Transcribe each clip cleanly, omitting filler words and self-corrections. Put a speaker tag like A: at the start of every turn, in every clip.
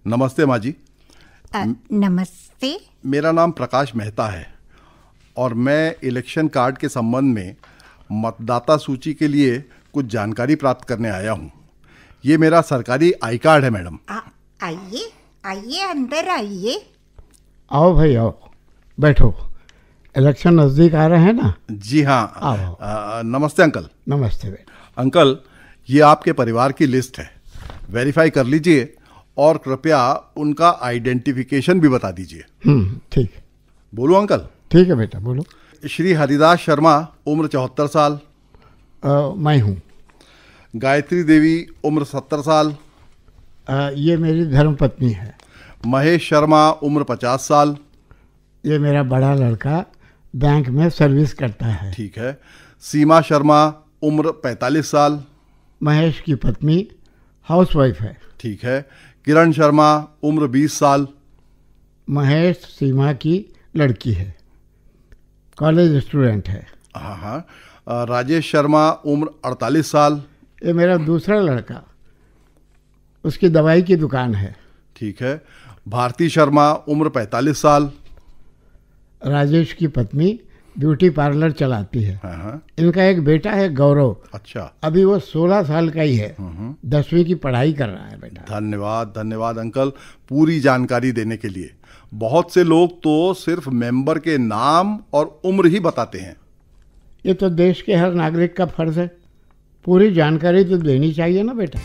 A: नमस्ते माँ जी।
B: नमस्ते।
A: मेरा नाम प्रकाश मेहता है और मैं इलेक्शन कार्ड के संबंध में मतदाता सूची के लिए कुछ जानकारी प्राप्त करने आया हूँ। ये मेरा सरकारी आई कार्ड है मैडम।
B: आइए आइए, अंदर आइए।
C: आओ भाई आओ, बैठो। इलेक्शन नज़दीक आ रहे हैं ना?
A: जी हाँ।
C: आओ।
A: नमस्ते अंकल।
C: नमस्ते बेटा।
A: अंकल, ये आपके परिवार की लिस्ट है, वेरीफाई कर लीजिए और कृपया उनका आइडेंटिफिकेशन भी बता दीजिए।
C: ठीक है।
A: बोलो अंकल।
C: ठीक है बेटा, बोलो।
A: श्री हरिदास शर्मा, उम्र 74 साल।
C: मैं हूँ।
A: गायत्री देवी, उम्र 70 साल।
C: ये मेरी धर्मपत्नी है।
A: महेश शर्मा, उम्र 50 साल।
C: ये मेरा बड़ा लड़का बैंक में सर्विस करता है।
A: ठीक है। सीमा शर्मा, उम्र 45 साल।
C: महेश की पत्नी हाउसवाइफ है।
A: ठीक है। किरण शर्मा, उम्र 20 साल।
C: महेश सीमा की लड़की है, कॉलेज स्टूडेंट है।
A: हाँ। राजेश शर्मा, उम्र 48 साल।
C: ये मेरा दूसरा लड़का, उसकी दवाई की दुकान है।
A: ठीक है। भारती शर्मा, उम्र 45 साल।
C: राजेश की पत्नी ब्यूटी पार्लर चलाती है।
A: हाँ।
C: इनका एक बेटा है गौरव।
A: अच्छा।
C: अभी वो 16 साल का ही है, 10वीं की पढ़ाई कर रहा है बेटा।
A: धन्यवाद धन्यवाद अंकल, पूरी जानकारी देने के लिए। बहुत से लोग तो सिर्फ मेंबर के नाम और उम्र ही बताते हैं।
C: ये तो देश के हर नागरिक का फर्ज है, पूरी जानकारी तो देनी चाहिए ना बेटा।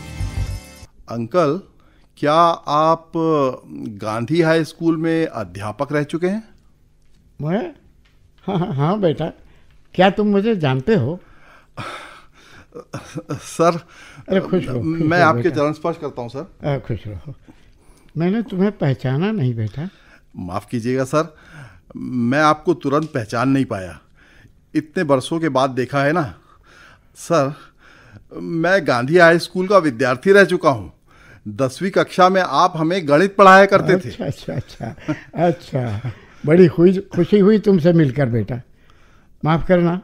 A: अंकल, क्या आप गांधी हाई स्कूल में अध्यापक रह चुके हैं?
C: मैं? हाँ बेटा, क्या तुम मुझे जानते हो?
A: सर,
C: अरे खुश रहो।
A: मैं आपके चरण स्पर्श करता हूँ सर।
C: खुश रहो। मैंने तुम्हें पहचाना नहीं बेटा।
A: माफ़ कीजिएगा सर, मैं आपको तुरंत पहचान नहीं पाया। इतने बरसों के बाद देखा है ना। सर, मैं गांधी हाई स्कूल का विद्यार्थी रह चुका हूँ। 10वीं कक्षा में आप हमें गणित पढ़ाया करते थे।
C: अच्छा। बड़ी खुशी हुई तुमसे मिलकर बेटा। माफ़ करना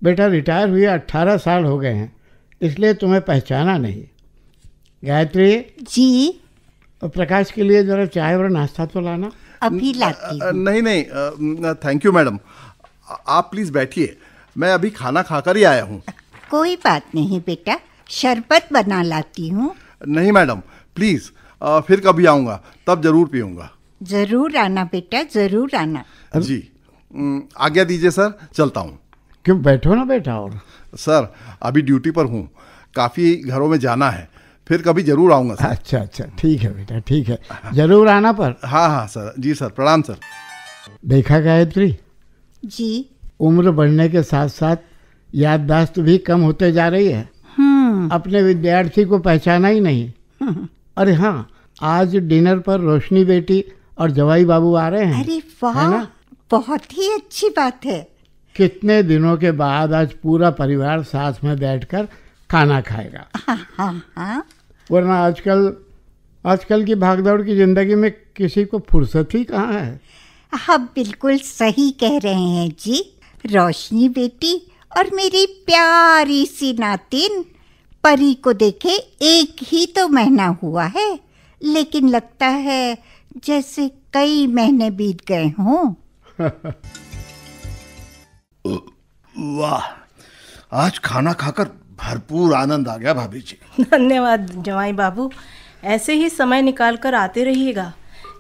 C: बेटा, रिटायर हुए 18 साल हो गए हैं, इसलिए तुम्हें पहचाना नहीं। गायत्री
B: जी।
C: और प्रकाश के लिए जरा चाय और नाश्ता तो लाना।
B: अभी लाती हूँ।
A: नहीं, थैंक यू मैडम। आप प्लीज़ बैठिए, मैं अभी खाना खाकर ही आया हूँ।
B: कोई बात नहीं बेटा, शरबत बना लाती हूँ।
A: नहीं मैडम, प्लीज़, फिर कभी आऊँगा, तब जरूर पीऊँगा।
B: जरूर आना बेटा, जरूर आना।
A: जी, आज्ञा दीजिए सर, चलता हूँ।
C: क्यों, बैठो ना बेटा। और
A: सर, अभी ड्यूटी पर हूँ, काफ़ी घरों में जाना है, फिर कभी जरूर आऊँगा सर।
C: अच्छा, ठीक है बेटा, ठीक है, जरूर आना पर।
A: हाँ सर। जी सर, प्रणाम सर।
C: देखा गायत्री
B: जी।
C: उम्र बढ़ने के साथ साथ याददाश्त भी कम होते जा रही है। अपने विद्यार्थी को पहचाना ही नहीं। अरे हाँ, आज डिनर पर रोशनी बेटी और जवाई बाबू आ रहे हैं।
B: अरे वाह, बहुत ही अच्छी बात है।
C: कितने दिनों के बाद आज पूरा परिवार साथ में बैठकर खाना खाएगा।
B: हाँ।
C: वरना आजकल की भागदौड़ की जिंदगी में किसी को फुर्सत ही कहाँ है।
B: आप बिल्कुल सही कह रहे हैं जी। रोशनी बेटी और मेरी प्यारी सी नातिन परी को देखे 1 ही तो महीना हुआ है, लेकिन लगता है जैसे कई महीने बीत गए हों।
D: वाह, आज खाना खाकर भरपूर आनंद आ गया भाभी जी।
E: धन्यवाद जवाई बाबू, ऐसे ही समय निकाल कर आते रहिएगा।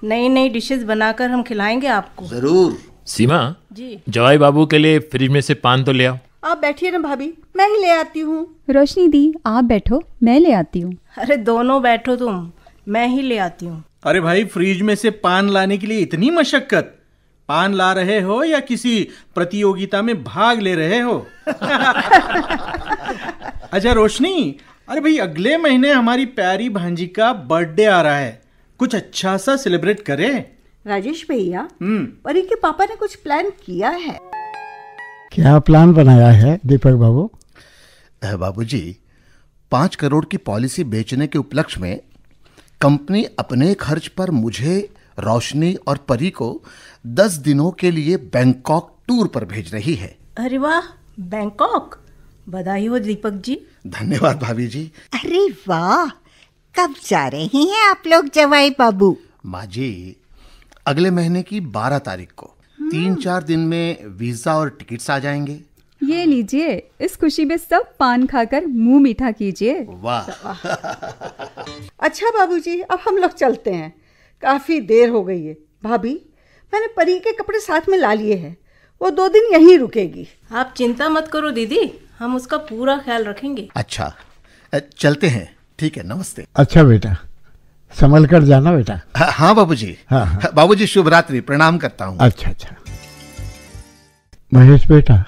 E: नई नई डिशेस बनाकर हम खिलाएंगे आपको।
D: जरूर।
F: सीमा
E: जी।
F: जवाई बाबू के लिए फ्रिज में से पान तो ले आओ।
G: आप बैठिए ना भाभी, मैं ही ले आती हूँ।
H: रोशनी दी, आप बैठो, मैं ले आती हूँ।
E: अरे दोनों बैठो तुम, मैं ही ले आती हूँ।
I: अरे भाई, फ्रिज में से पान लाने के लिए इतनी मशक्कत? पान ला रहे हो या किसी प्रतियोगिता में भाग ले रहे हो? अच्छा रोशनी, अरे भाई अगले महीने हमारी प्यारी भांजी का बर्थडे आ रहा है, कुछ अच्छा सा सेलिब्रेट करें।
G: राजेश भैया, परी के पापा ने कुछ प्लान किया है।
C: क्या प्लान बनाया है दीपक बाबू?
D: बाबूजी, 5 करोड़ की पॉलिसी बेचने के उपलक्ष्य में कंपनी अपने खर्च पर मुझे, रोशनी और परी को 10 दिनों के लिए बैंकॉक टूर पर भेज रही है।
E: अरे वाह, बैंकॉक! बधाई हो दीपक जी।
D: धन्यवाद भाभी जी।
B: अरे वाह, कब जा रहे हैं आप लोग जवाई बाबू?
D: माँ जी, अगले महीने की 12 तारीख को 3-4 दिन में वीजा और टिकट्स आ जाएंगे।
H: ये लीजिए, इस खुशी में सब पान खाकर मुंह मीठा कीजिए।
D: वाह।
G: अच्छा बाबूजी, अब हम लोग चलते हैं, काफी देर हो गई है। भाभी, मैंने परी के कपड़े साथ में ला लिए हैं, वो 2 दिन यहीं रुकेगी।
E: आप चिंता मत करो दीदी, हम उसका पूरा ख्याल रखेंगे।
D: अच्छा, चलते हैं। ठीक है, नमस्ते।
C: अच्छा बेटा, संभल कर जाना बेटा।
D: हाँ बाबूजी।
C: हाँ।
D: बाबूजी शुभ रात्रि, प्रणाम करता हूँ।
C: अच्छा। महेश बेटा,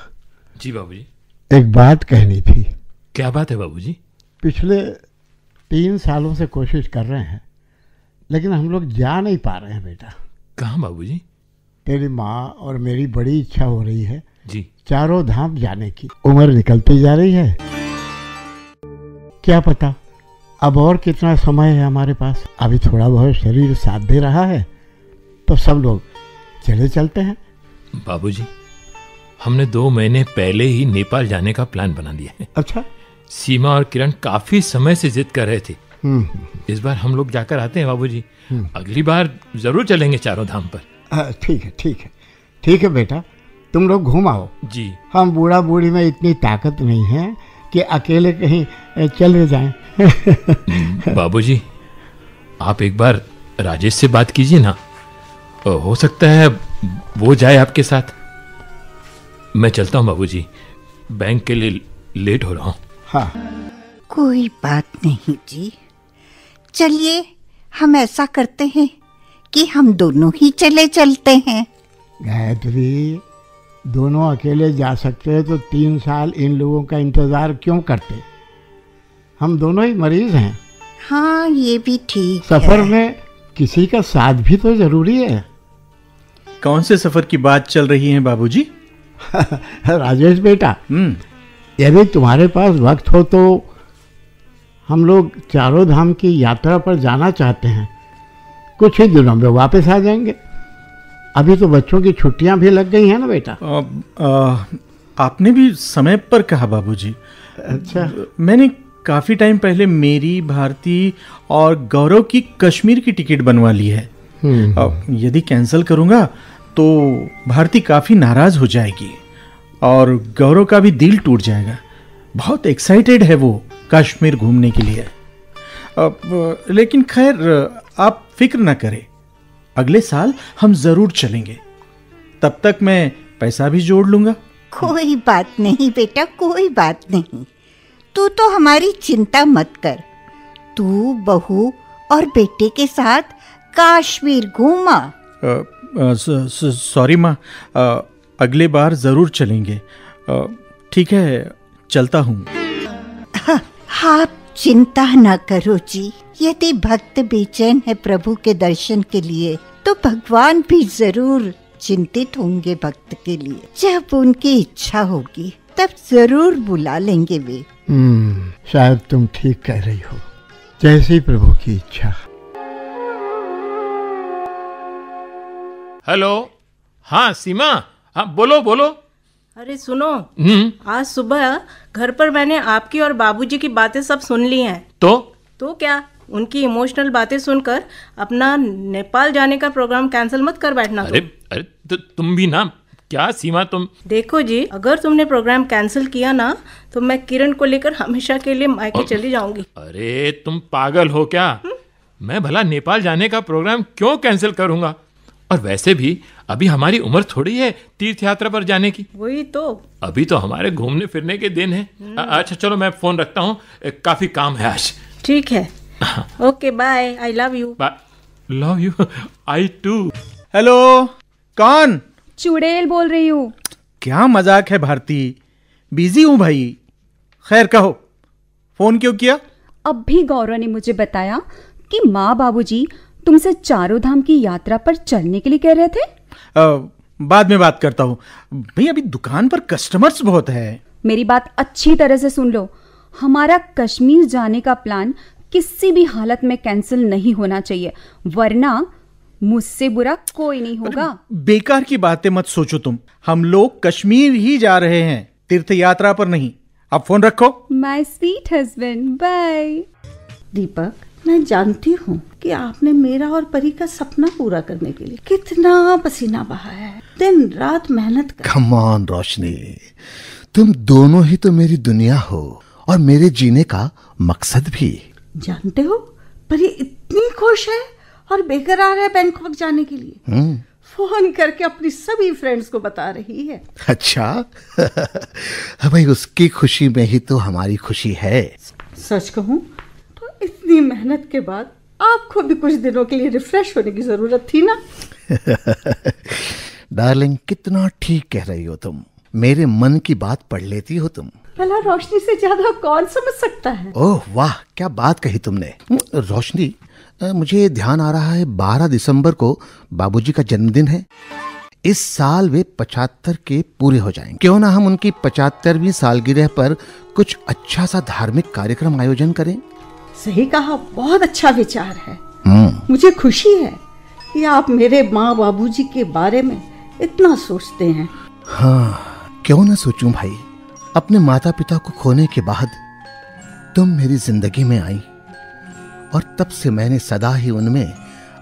F: जी बाबूजी।
C: एक बात कहनी थी।
F: क्या बात है बाबूजी?
C: पिछले 3 सालों से कोशिश कर रहे हैं, लेकिन हम लोग जा नहीं पा रहे हैं बेटा।
F: कहाँ बाबूजी?
C: तेरी माँ और मेरी बड़ी इच्छा हो रही है
F: जी,
C: चारों धाम जाने की। उम्र निकलती जा रही है, क्या पता अब और कितना समय है हमारे पास। अभी थोड़ा बहुत शरीर साथ दे रहा है तो सब लोग चले चलते हैं।
F: बाबूजी, हमने 2 महीने पहले ही नेपाल जाने का प्लान बना लिया है।
C: अच्छा।
F: सीमा और किरण काफी समय से जिद कर रहे थे। इस बार हम लोग जाकर आते हैं बाबूजी। अगली बार जरूर चलेंगे चारों धाम पर।
C: ठीक है बेटा, तुम लोग घूम आओ
F: जी।
C: हम बूढ़ा बूढ़ी में इतनी ताकत नहीं है कि अकेले कहीं चले जाएं।
F: बाबूजी, आप एक बार राजेश से बात कीजिए ना, हो सकता है वो जाए आपके साथ। मैं चलता हूँ बाबूजी, बैंक के लिए लेट हो रहा हूँ।
C: हाँ।
B: कोई बात नहीं जी, चलिए हम ऐसा करते हैं कि हम दोनों ही चले चलते हैं।
C: गायत्री, दोनों अकेले जा सकते हैं तो 3 साल इन लोगों का इंतजार क्यों करते? हम दोनों ही मरीज हैं।
B: हाँ, ये भी ठीक
C: सफर
B: है।
C: में किसी का साथ भी तो जरूरी है।
I: कौन से सफर की बात चल रही है बाबूजी?
C: राजेश बेटा, यदि तुम्हारे पास वक्त हो तो हम लोग चारों धाम की यात्रा पर जाना चाहते हैं। कुछ ही दिनों में वापस आ जाएंगे। अभी तो बच्चों की छुट्टियां भी लग गई हैं ना बेटा।
I: आपने भी समय पर कहा बाबूजी।
C: अच्छा।
I: मैंने काफी टाइम पहले मेरी, भारती और गौरव की कश्मीर की टिकट बनवा ली है। यदि कैंसिल करूंगा तो भारती काफी नाराज हो जाएगी और गौरव का भी दिल टूट जाएगा। बहुत एक्साइटेड है वो कश्मीर घूमने के लिए। लेकिन खैर, आप फिक्र ना करें, अगले साल हम जरूर चलेंगे। तब तक मैं पैसा भी जोड़ लूंगा।
B: कोई बात नहीं बेटा, कोई बात नहीं। तू तो हमारी चिंता मत कर। तू बहू और बेटे के साथ कश्मीर घूमा।
I: सॉरी माँ, अगले बार जरूर चलेंगे। ठीक है, चलता हूँ।
B: आप चिंता न करो जी। यदि भक्त बेचैन है प्रभु के दर्शन के लिए तो भगवान भी जरूर चिंतित होंगे भक्त के लिए। जब उनकी इच्छा होगी तब जरूर बुला लेंगे वे।
C: शायद तुम ठीक कह रही हो, जैसी प्रभु की इच्छा।
F: हेलो। हाँ सीमा, हाँ बोलो।
E: अरे सुनो, आज सुबह घर पर मैंने आपकी और बाबूजी की बातें सब सुन ली हैं। तो क्या, उनकी इमोशनल बातें सुनकर अपना नेपाल जाने का प्रोग्राम कैंसिल मत कर बैठना।
F: अरे तुम भी ना, क्या सीमा तुम।
E: देखो जी, अगर तुमने प्रोग्राम कैंसिल किया ना तो मैं किरण को लेकर हमेशा के लिए मायके चली जाऊंगी।
F: अरे तुम पागल हो क्या? मैं भला नेपाल जाने का प्रोग्राम क्यों कैंसिल करूंगा? और वैसे भी अभी हमारी उम्र थोड़ी है तीर्थ यात्रा पर जाने की।
E: वही तो,
F: अभी तो हमारे घूमने फिरने के दिन है। अच्छा चलो, मैं फोन रखता हूँ, काफी काम है आज।
E: ठीक है, okay bye. I love you.
F: Love you, I too.
I: Hello, कौन?
H: चुड़ैल बोल रही हूँ।
I: क्या मजाक है भारती, बिजी हूँ भाई। खैर कहो, फोन क्यों किया?
H: अब भी गौरव ने मुझे बताया कि माँ बाबूजी तुमसे चारों धाम की यात्रा पर चलने के लिए कह रहे थे।
I: बाद में बात करता हूँ भाई, अभी दुकान पर कस्टमर्स बहुत है।
H: मेरी बात अच्छी तरह से सुन लो। हमारा कश्मीर जाने का प्लान किसी भी हालत में कैंसिल नहीं होना चाहिए, वरना मुझसे बुरा कोई नहीं होगा।
I: बेकार की बातें मत सोचो तुम। हम लोग कश्मीर ही जा रहे हैं, तीर्थ यात्रा पर नहीं। अब फोन रखो।
H: My sweet husband, bye.
G: Deepak, मैं जानती हूँ कि आपने मेरा और परी का सपना पूरा करने के लिए कितना पसीना बहाया है, दिन रात मेहनत कर।
D: कम ऑन रोशनी, तुम दोनों ही तो मेरी दुनिया हो और मेरे जीने का मकसद भी।
G: जानते हो, परी इतनी खुश है और बेकरार है बैंकॉक जाने के लिए। फोन करके अपनी सभी फ्रेंड्स को बता रही है।
D: अच्छा भाई, उसकी खुशी में ही तो हमारी खुशी है।
G: सच कहूँ तो इतनी मेहनत के बाद आपको भी कुछ दिनों के लिए रिफ्रेश होने की जरूरत थी ना।
D: डार्लिंग, कितना ठीक कह रही हो तुम। मेरे मन की बात पढ़ लेती हो तुम।
G: भला रोशनी से ज्यादा कौन समझ सकता है।
D: ओह वाह, क्या बात कही तुमने। रोशनी, मुझे ध्यान आ रहा है 12 दिसंबर को बाबूजी का जन्मदिन है। इस साल वे 75 के पूरे हो जाएंगे। क्यों ना हम उनकी 75वीं सालगिरह पर कुछ अच्छा सा धार्मिक कार्यक्रम आयोजन करें।
G: सही कहा, बहुत अच्छा विचार है। मुझे खुशी है कि आप मेरे माँ बाबूजी के बारे में इतना सोचते हैं।
D: हाँ, क्यों ना सोचूं भाई। अपने माता पिता को खोने के बाद तुम मेरी जिंदगी में आई और तब से मैंने सदा ही उनमें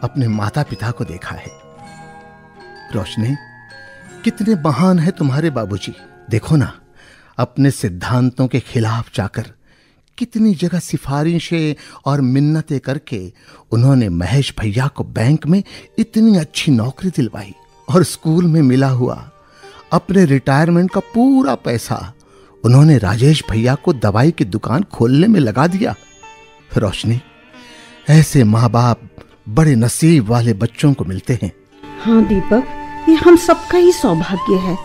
D: अपने माता पिता को देखा है। रोशनी, कितने महान है तुम्हारे बाबूजी। देखो ना, अपने सिद्धांतों के खिलाफ जाकर कितनी जगह सिफारिशें और मिन्नतें करके उन्होंने महेश भैया को बैंक में इतनी अच्छी नौकरी दिलवाई और स्कूल में मिला हुआ अपने रिटायरमेंट का पूरा पैसा उन्होंने राजेश भैया को दवाई की दुकान खोलने में लगा दिया। रोशनी, ऐसे माँ बाप बड़े नसीब वाले बच्चों को मिलते हैं।
G: हाँ दीपक, ये हम सबका ही सौभाग्य है।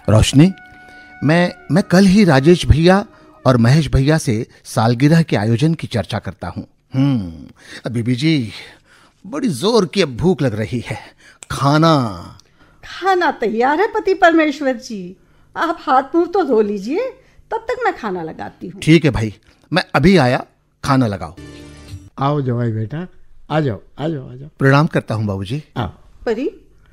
D: रोशनी, मैं कल ही राजेश भैया और महेश भैया से सालगिरह के आयोजन की चर्चा करता हूँ। बीबी जी, बड़ी जोर की अब भूख लग रही है। खाना
G: तैयार है पति परमेश्वर जी। आप हाथ मुंह तो धो लीजिए, तब तक मैं खाना लगाती हूँ।
D: ठीक है भाई, मैं अभी आया, खाना लगाओ।
C: आओ जवाई बेटा, आ जाओ आ जाओ आ जाओ।
D: प्रणाम करता हूँ बाबूजी।
C: आओ।
G: परी,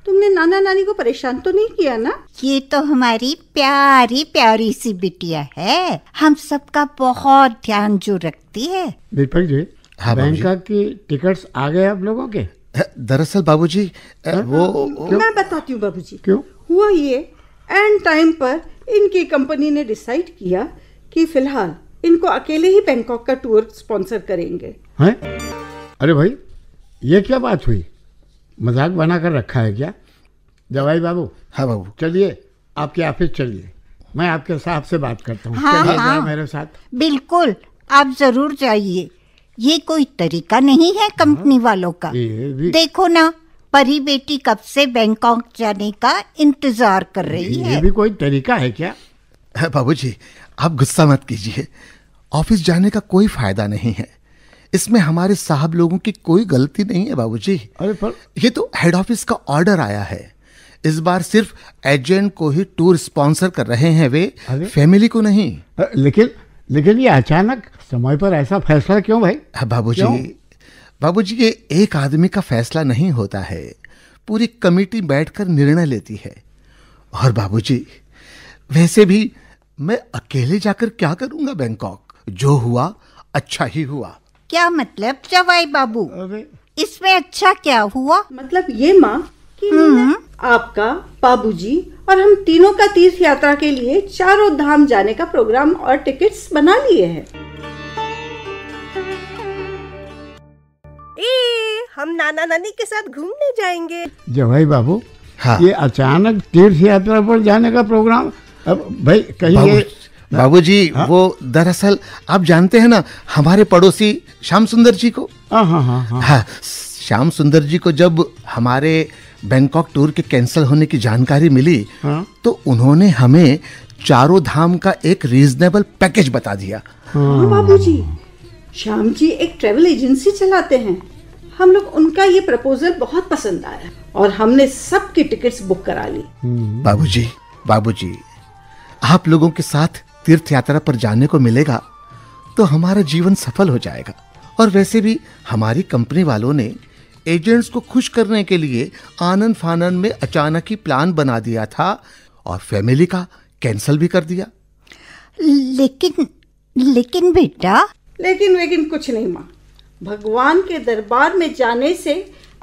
G: तुमने नाना नानी को परेशान तो नहीं किया ना?
B: ये तो हमारी प्यारी प्यारी सी बिटिया है, हम सबका बहुत ध्यान जो रखती है।
C: दीपक जी,
D: हाँ
C: बैंकॉक की टिकट्स आ गए आप लोगों के?
D: दरअसल बाबूजी वो
G: मैं बताती हूँ बाबूजी।
C: क्यों?
G: हुआ ये, एंड टाइम पर इनकी कंपनी ने डिसाइड किया कि फिलहाल इनको अकेले ही बैंकॉक का टूर स्पॉन्सर करेंगे।
C: हैं? अरे भाई, ये क्या बात हुई? मजाक बना कर रखा है क्या? जवाई बाबू।
D: हाँ बाबू।
C: चलिए आपके ऑफिस चलिए, मैं आपके साहब से बात करता हूँ।
B: हाँ,
C: मेरे साथ।
B: बिल्कुल, आप जरूर जाइए। ये कोई तरीका नहीं है कंपनी वालों का। देखो ना, परी बेटी कब से बैंकॉक जाने का इंतजार कर रही है।
C: ये भी कोई तरीका है क्या?
D: बाबूजी, आप गुस्सा मत कीजिए। ऑफिस जाने का कोई फायदा नहीं है। इसमें हमारे साहब लोगों की कोई गलती नहीं है बाबूजी।
C: अरे पर
D: ये तो हेड ऑफिस का ऑर्डर आया है। इस बार सिर्फ एजेंट को ही टूर स्पॉन्सर कर रहे हैं वे, फैमिली को नहीं।
C: लेकिन ये अचानक समय पर ऐसा फैसला क्यों भाई?
D: बाबूजी, ये एक आदमी का फैसला नहीं होता है, पूरी कमेटी बैठकर निर्णय लेती है। और बाबूजी, वैसे भी मैं अकेले जाकर क्या करूंगा बैंकॉक? जो हुआ अच्छा ही हुआ।
B: क्या मतलब जवाई बाबू? इसमें अच्छा क्या हुआ?
G: मतलब ये माँ कि आपका, बाबूजी और हम तीनों का तीर्थ यात्रा के लिए चारों धाम जाने का प्रोग्राम और टिकट्स बना लिए हैं।
E: हम नाना नानी के साथ घूमने जाएंगे।
C: जवाई बाबू,
D: हाँ।
C: ये अचानक तीर्थ यात्रा पर जाने का प्रोग्राम? अब भाई कहीं
D: बाबूजी, हाँ? वो दरअसल आप जानते हैं ना हमारे पड़ोसी श्याम सुंदर जी को। हाँ, श्याम सुंदर जी को जब हमारे बैंकॉक टूर के कैंसिल होने की जानकारी मिली, हाँ? तो उन्होंने हमें चारों धाम का एक रीजनेबल पैकेज बता दिया।
G: हाँ बाबूजी, श्याम जी एक ट्रैवल एजेंसी चलाते हैं। हम लोग उनका ये प्रपोजल बहुत पसंद आया और हमने सबकी टिकट्स बुक करा ली।
D: बाबूजी, आप लोगों के साथ तीर्थ यात्रा पर जाने को मिलेगा तो हमारा जीवन सफल हो जाएगा। और वैसे भी हमारी कंपनी वालों ने एजेंट्स को खुश करने के लिए आनन फानन में अचानक ही प्लान बना दिया था और फैमिली का कैंसिल भी कर दिया।
B: लेकिन बेटा।
G: लेकिन कुछ नहीं माँ। भगवान के दरबार में जाने से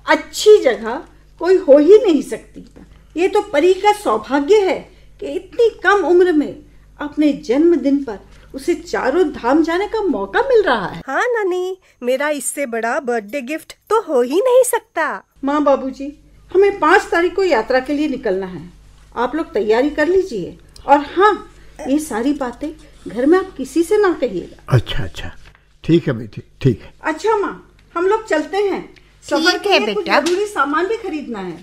G: अच्छी जगह कोई हो ही नहीं सकती। ये तो परी का सौभाग्य है कि इतनी कम उम्र में अपने जन्मदिन पर उसे चारों धाम जाने का मौका मिल रहा है।
J: हाँ नानी, मेरा इससे बड़ा बर्थडे गिफ्ट तो हो ही नहीं सकता।
G: माँ बाबूजी, हमें 5 तारीख को यात्रा के लिए निकलना है। आप लोग तैयारी कर लीजिए। और हाँ, ये सारी बातें घर में आप किसी से ना कहिएगा।
C: अच्छा, ठीक है बेटी, ठीक है।
G: अच्छा माँ, हम लोग चलते हैं। सफर के लिए कुछ जरूरी सामान भी खरीदना है।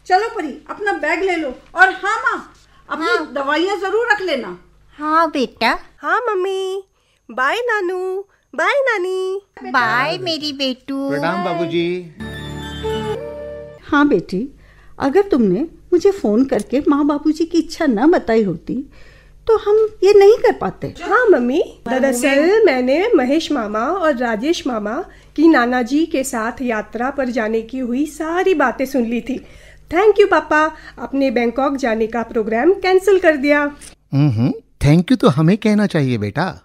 G: चलो परी, अपना बैग ले लो। और हाँ माँ, अपनी दवाइयाँ जरूर रख लेना।
B: हाँ बेटा।
J: हाँ मम्मी। बाय नानू, बाय नानी।
B: बाय मेरी बेटू।
D: प्रणाम बाबूजी।
G: हाँ बेटी, अगर तुमने मुझे फोन करके माँ बाबूजी की इच्छा न बताई होती तो हम ये नहीं कर पाते।
J: हाँ मम्मी, दरअसल मैंने महेश मामा और राजेश मामा की नाना जी के साथ यात्रा पर जाने की हुई सारी बातें सुन ली थी। थैंक यू पापा, अपने बैंकॉक जाने का प्रोग्राम कैंसिल कर दिया।
D: थैंक यू तो हमें कहना चाहिए बेटा,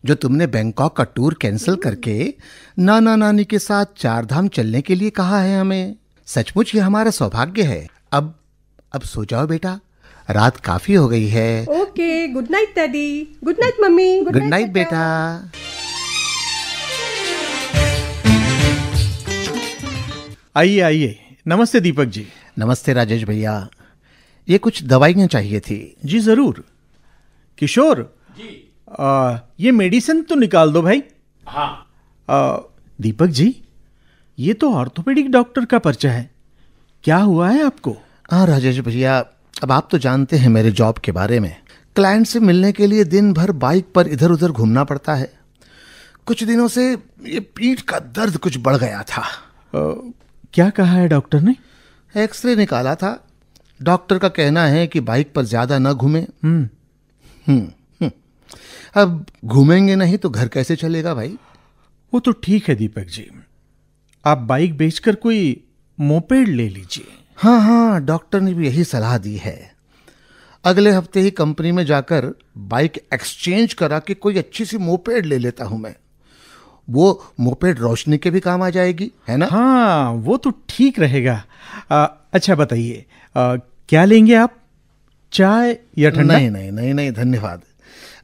D: जो तुमने बैंकॉक का टूर कैंसिल करके नाना नानी के साथ 4 धाम चलने के लिए कहा है हमें। सचमुच ये हमारा सौभाग्य है। अब सो जाओ बेटा, रात काफी हो गई है।
J: Okay, good night daddy. Good night mummy.
D: Good night बेटा।
I: आइए। नमस्ते दीपक जी।
D: नमस्ते राजेश भैया, ये कुछ दवाइयाँ चाहिए थी।
I: जी जरूर। किशोर जी, ये मेडिसिन तो निकाल दो भाई।
F: हाँ।
I: दीपक जी, ये तो ऑर्थोपेडिक डॉक्टर का पर्चा है, क्या हुआ है आपको?
D: हाँ राजेश भैया, अब आप तो जानते हैं मेरे जॉब के बारे में। क्लाइंट से मिलने के लिए दिन भर बाइक पर इधर उधर घूमना पड़ता है। कुछ दिनों से ये पीठ का दर्द कुछ बढ़ गया था।
I: क्या कहा है डॉक्टर ने?
D: एक्सरे निकाला था। डॉक्टर का कहना है कि बाइक पर ज्यादा न घूमें। अब घूमेंगे नहीं तो घर कैसे चलेगा भाई?
I: वो तो ठीक है दीपक जी, आप बाइक बेचकर कोई मोपेड ले लीजिए।
D: हाँ, डॉक्टर ने भी यही सलाह दी है। अगले हफ्ते ही कंपनी में जाकर बाइक एक्सचेंज करा के कोई अच्छी सी मोपेड ले लेता हूं मैं। वो मोपेड रोशनी के भी काम आ जाएगी, है ना?
I: हाँ, वो तो ठीक रहेगा। अच्छा बताइए, क्या लेंगे आप, चाय या ठंडा?
D: नहीं, धन्यवाद।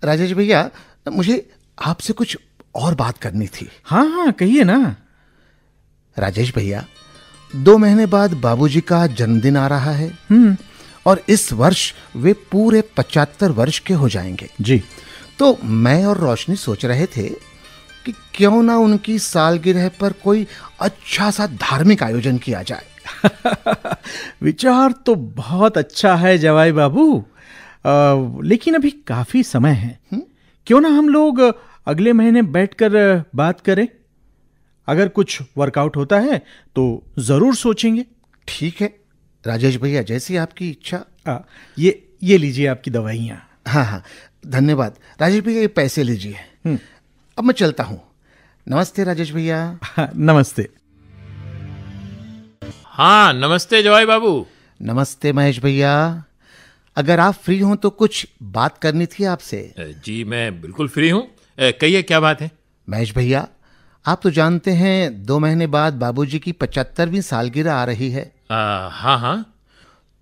D: राजेश भैया, मुझे आपसे कुछ और बात करनी थी।
I: हाँ, कहिए ना।
D: राजेश भैया, 2 महीने बाद बाबूजी का जन्मदिन आ रहा है। और इस वर्ष वे पूरे 75 वर्ष के हो जाएंगे।
I: जी।
D: तो मैं और रोशनी सोच रहे थे कि क्यों ना उनकी सालगिरह पर कोई अच्छा सा धार्मिक आयोजन किया जाए।
I: विचार तो बहुत अच्छा है जवाई बाबू, लेकिन अभी काफी समय है। क्यों ना हम लोग अगले महीने बैठकर बात करें। अगर कुछ वर्कआउट होता है तो जरूर सोचेंगे।
D: ठीक है राजेश भैया, जैसी आपकी इच्छा।
I: ये लीजिए आपकी दवाइयाँ।
D: हाँ, धन्यवाद राजेश भैया, ये पैसे लीजिए। अब मैं चलता हूँ। नमस्ते राजेश भैया।
I: नमस्ते।
F: हाँ, नमस्ते जवाई बाबू।
D: नमस्ते महेश भैया। अगर आप फ्री हों तो कुछ बात करनी थी आपसे।
F: जी मैं बिल्कुल फ्री हूँ, कहिए क्या बात है।
D: महेश भैया, आप तो जानते हैं 2 महीने बाद बाबूजी की 75वीं सालगिरह आ रही है।
F: हाँ।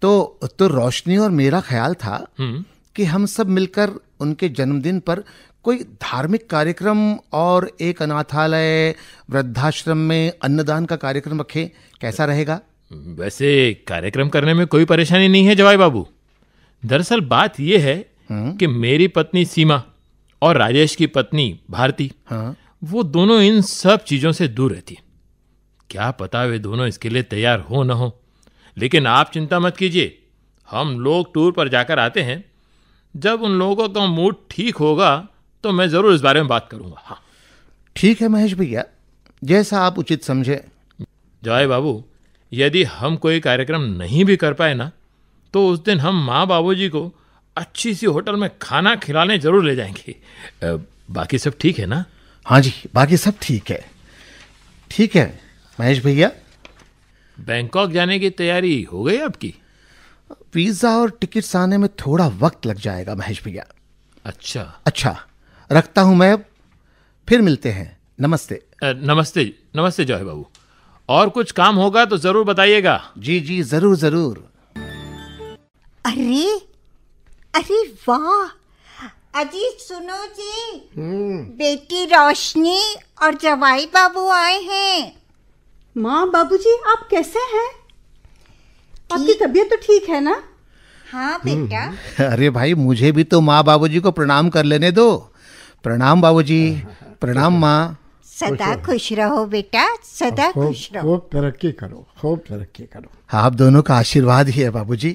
D: तो रोशनी और मेरा ख्याल था कि हम सब मिलकर उनके जन्मदिन पर कोई धार्मिक कार्यक्रम और एक अनाथालय, वृद्धाश्रम में अन्नदान का कार्यक्रम रखें। कैसा रहेगा?
F: वैसे कार्यक्रम करने में कोई परेशानी नहीं है जवाई बाबू। दरअसल बात यह है कि मेरी पत्नी सीमा और राजेश की पत्नी भारती, वो दोनों इन सब चीजों से दूर रहती। क्या पता वे दोनों इसके लिए तैयार हो न हो। लेकिन आप चिंता मत कीजिए, हम लोग टूर पर जाकर आते हैं। जब उन लोगों का मूड ठीक होगा तो मैं जरूर इस बारे में बात करूंगा। हाँ
D: ठीक है महेश भैया, जैसा आप उचित समझे।
F: जवाई बाबू, यदि हम कोई कार्यक्रम नहीं भी कर पाए ना, तो उस दिन हम माँ बाबूजी को अच्छी सी होटल में खाना खिलाने जरूर ले जाएंगे। बाकी सब ठीक है ना?
D: हाँ जी, बाकी सब ठीक है। ठीक है महेश भैया।
F: बैंकॉक जाने की तैयारी हो गई आपकी?
D: वीजा और टिकट्स आने में थोड़ा वक्त लग जाएगा महेश भैया।
F: अच्छा,
D: रखता हूं मैं अब। फिर मिलते हैं। नमस्ते।
F: नमस्ते नमस्ते जॉय बाबू। और कुछ काम होगा तो जरूर बताइएगा।
D: जी जी जरूर जरूर।
B: अरे अरे वाह, अजी सुनो जी, बेटी रोशनी और जवाई बाबू आए हैं।
G: माँ बाबूजी आप कैसे हैं? आपकी तबीयत तो ठीक है ना?
B: हाँ बेटा।
D: अरे भाई मुझे भी तो माँ बाबूजी को प्रणाम कर लेने दो। प्रणाम बाबूजी। प्रणाम माँ।
B: सदा खुश रहो बेटा, सदा खुश रहो।
C: खूब तरक्की करो, खूब तरक्की करो।
D: आप दोनों का आशीर्वाद ही है बाबूजी।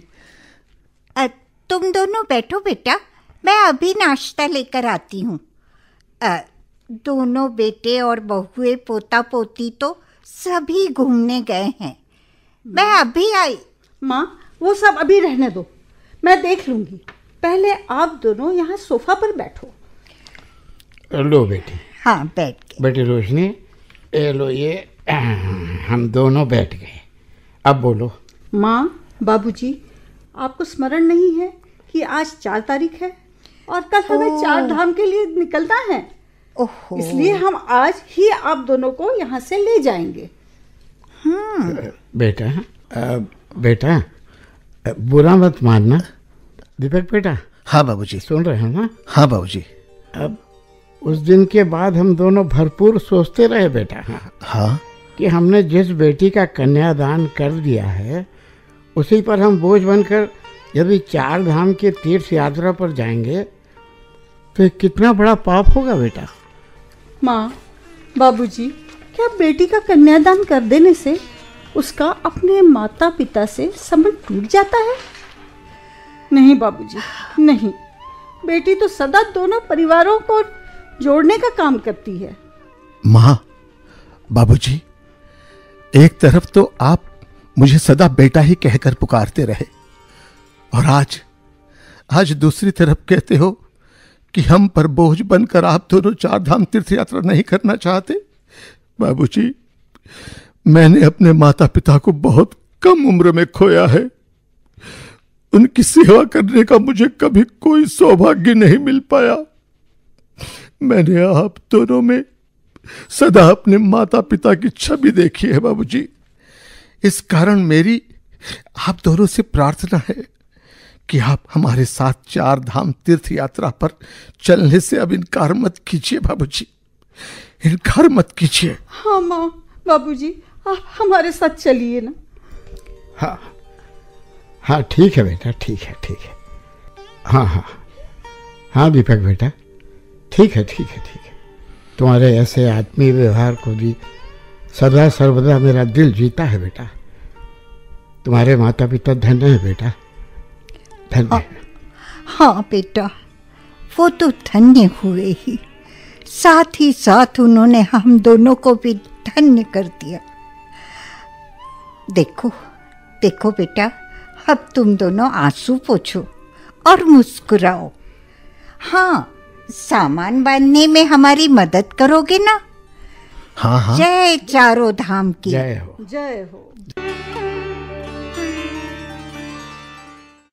B: तुम दोनों बैठो बेटा, मैं अभी नाश्ता लेकर आती हूँ। दोनों बेटे और बहुए पोता पोती तो सभी घूमने गए हैं, मैं अभी आई।
G: माँ वो सब अभी रहने दो, मैं देख लूंगी। पहले आप दोनों यहाँ सोफा पर बैठो।
C: लो बेटी।
B: हाँ बैठ गए।
C: बेटी रोशनी, ये लो, ये हम दोनों बैठ गए। अब बोलो।
G: माँ बाबूजी, आपको स्मरण नहीं है कि आज 4 तारीख है और कल हमें 4 धाम के लिए निकलना है। इसलिए हम आज ही आप दोनों को यहाँ से ले जाएंगे।
C: बेटा बुरा मत मानना। दीपक बेटा।
D: हाँ बाबूजी।
C: सुन रहे हो ना?
D: हाँ बाबूजी।
C: अब उस दिन के बाद हम दोनों भरपूर सोचते रहे बेटा।
D: हाँ
C: कि हमने जिस बेटी का कन्यादान कर दिया है उसी पर हम बोझ बनकर यदि 4 धाम के तीर्थ यात्रा पर जाएंगे तो कितना बड़ा पाप होगा बेटा।
G: माँ बाबूजी, क्या बेटी का कन्यादान कर देने से उसका अपने माता पिता से संबंध टूट जाता है? नहीं बाबूजी, नहीं। बेटी तो सदा दोनों परिवारों को जोड़ने का काम करती है।
D: माँ बाबूजी, एक तरफ तो आप मुझे सदा बेटा ही कहकर पुकारते रहे और आज दूसरी तरफ कहते हो कि हम पर बोझ बनकर आप दोनों 4 धाम तीर्थ यात्रा नहीं करना चाहते। बाबूजी, मैंने अपने माता पिता को बहुत कम उम्र में खोया है। उनकी सेवा करने का मुझे कभी कोई सौभाग्य नहीं मिल पाया। मैंने आप दोनों में सदा अपने माता पिता की छवि देखी है बाबूजी। इस कारण मेरी आप दोनों से प्रार्थना है कि आप हमारे साथ 4 धाम तीर्थ यात्रा पर चलने से अब इनकार मत कीजिए बाबूजी, इनकार मत कीजिए।
G: हाँ माँ बाबूजी, आप हमारे साथ चलिए ना।
C: हाँ हाँ ठीक है बेटा, ठीक है। हाँ हाँ हाँ दीपक बेटा, ठीक है। तुम्हारे ऐसे आत्मीय व्यवहार को भी सदा सर्वदा मेरा दिल जीता है बेटा। तुम्हारे माता पिता धन्य है बेटा, धन्य।
B: हाँ बेटा, वो तो धन्य हुए ही, साथ ही साथ उन्होंने हम दोनों को भी धन्य कर दिया। देखो बेटा, अब तुम दोनों आंसू पोंछो और मुस्कुराओ। हाँ, सामान बांधने में हमारी मदद करोगे ना?
D: हाँ।
B: जय चारों धाम की
C: जय हो।
G: जय हो।